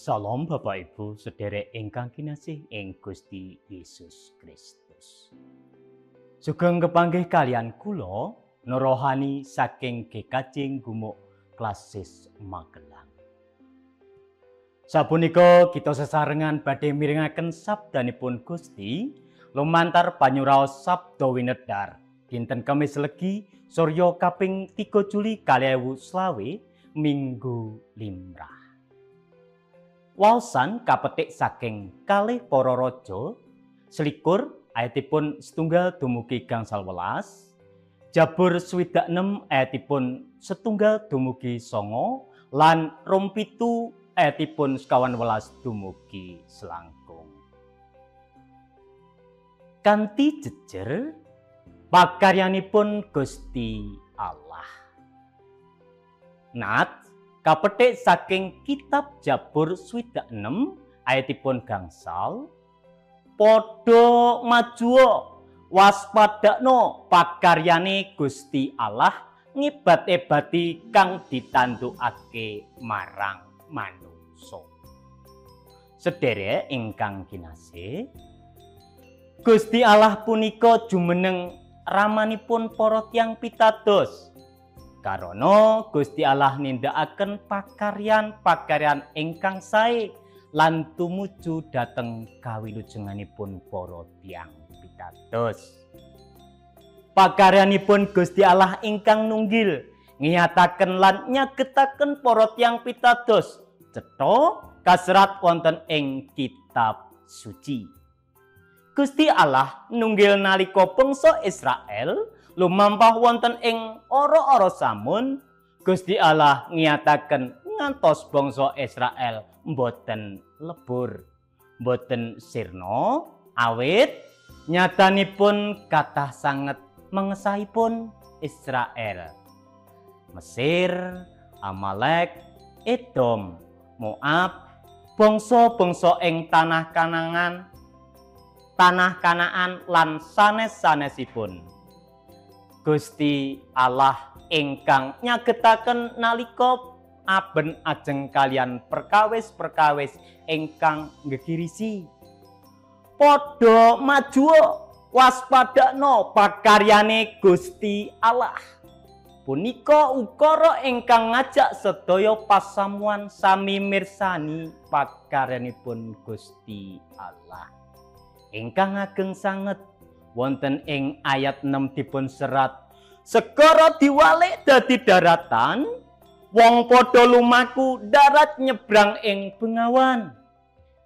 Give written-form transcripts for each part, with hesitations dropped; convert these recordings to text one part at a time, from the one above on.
Salam Bapak Ibu sedherek ingkang kinasih ing Gusti Yesus Kristus. Sugeng kepanggih kalian kula Nurohani saking GKJ Gumuk Klasis Magelang. Sapunika kita sesarengan badhe mirengaken sabdanipun Gusti lumantar panyuraos Sabda Winedhar dinten Kamis Legi Surya kaping 3 Juli 2020 Minggu Limrah. Waosan kapetik saking kalih para raja selikur ayatipun setunggal dumugi gangsal welas, Jabur 26 ayatipun setunggal dumugi songo, lan rom 7 ayatipun sekawan welas dumugi selangkung. Kanthi jejer pakaryanipun Gusti Allah. Nat kapetik saking kitab Jabur 26 ayatipun gangsal, padha majuo waspadakno pakaryane Gusti Allah ngibat-ebati kang ditandukake marang manungsa. Sedherek ingkang kinasih, Gusti Allah punika jumeneng ramanipun para tiyang pitados. Karana Gusti Allah nindakaken pakaryan-pakaryan ingkang sae lan tumuju dhateng kawilujenganipun para tiyang pitados. Pakaryanipun Gusti Allah ingkang nunggil ngiyataken lan nyagetaken para tiyang pitados cetha kaserat wonten ing kitab suci. Gusti Allah nunggil nalika bangsa Israel lumampah wonten ing ora-ora samun. Gusti Allah ngiyataken ngantos bangsa Israel mboten lebur, mboten sirna, awit nyatanipun kathah sanget mengesahipun Israel. Mesir, Amalek, Edom, Moab, bangsa-bangsa ing tanah Kanaan lan sanes-sanesipun. Gusti Allah ingkang nyagetaken nalika aben ajeng kalian perkawis-perkawis ingkang nggegirisi. Padha majuo waspadakno pakaryane Gusti Allah. Punika ukara ingkang ngajak sedaya pasamuan sami mirsani pakaryanipun Gusti Allah. Ingkang ageng sanget wonten ing ayat 6 dipun serat, segara diwalik dadi daratan, wong padha lumaku darat nyebrang ing bengawan.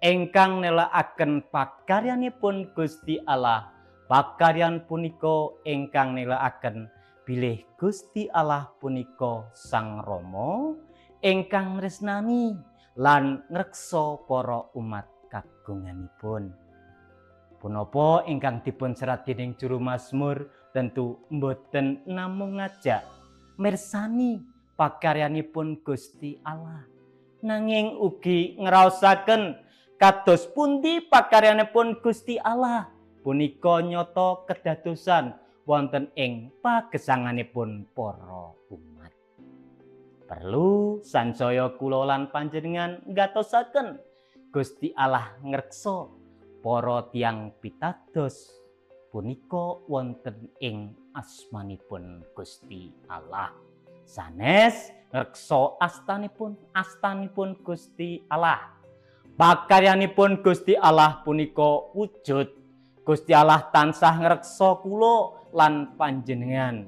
Ingkang nelakaken pakaryanipun Gusti Allah, pakaryan punika ingkang nelakaken bilih Gusti Allah punika Sang Rama ingkang nresnani lan ngreksa para umat kagunganipun. Punapa ingkang dipun serat dening juru mazmur tentu mboten namung ngajak mirsani pakaryanipun Gusti Allah, nanging ugi ngraosaken kados pundi pakaryanipun Gusti Allah punika nyata kedadosan wonten ing pagesanganipun para umat. Perlu sansaya kula lan panjenengan ngatosaken Gusti Allah ngreksa para tiyang pitados punika wonten ing asmanipun Gusti Allah. Sanes ngreksa astanipun Gusti Allah. Pakaryanipun Gusti Allah punika wujud. Gusti Allah tansah ngreksa kula lan panjenengan.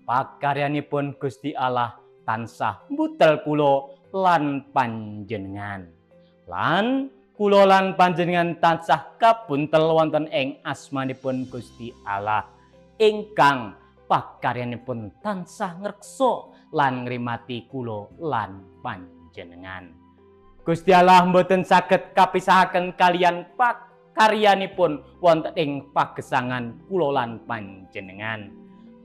Pakaryanipun Gusti Allah tansah mbutel kula lan panjenengan. Lan kula lan panjenengan tansah kabuntel wonten ing asmanipun Gusti Allah ingkang pakaryanipun tansah ngreksa lan ngrimati kula lan panjenengan. Gusti Allah mboten saged kapisahaken kalian pakaryanipun wonten ing pagesangan kula lan panjenengan.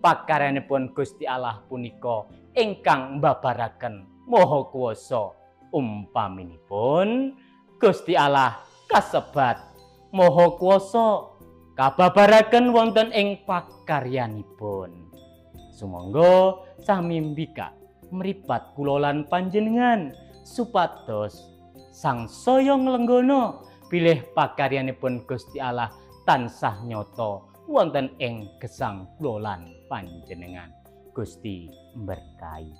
Pakaryanipun Gusti Allah punika ingkang mbabaraken maha kuwasa. Umpaminipun Gusti Allah kasebat maha kuwasa kababaraken wonten ing pakaryanipun. Sumangga sami mbikak mripat kula lan panjenengan supados sang saya nglenggono bilih pakaryanipun Gusti Allah tansah nyata wonten ing gesang kula lan panjenengan. Gusti mberkahi.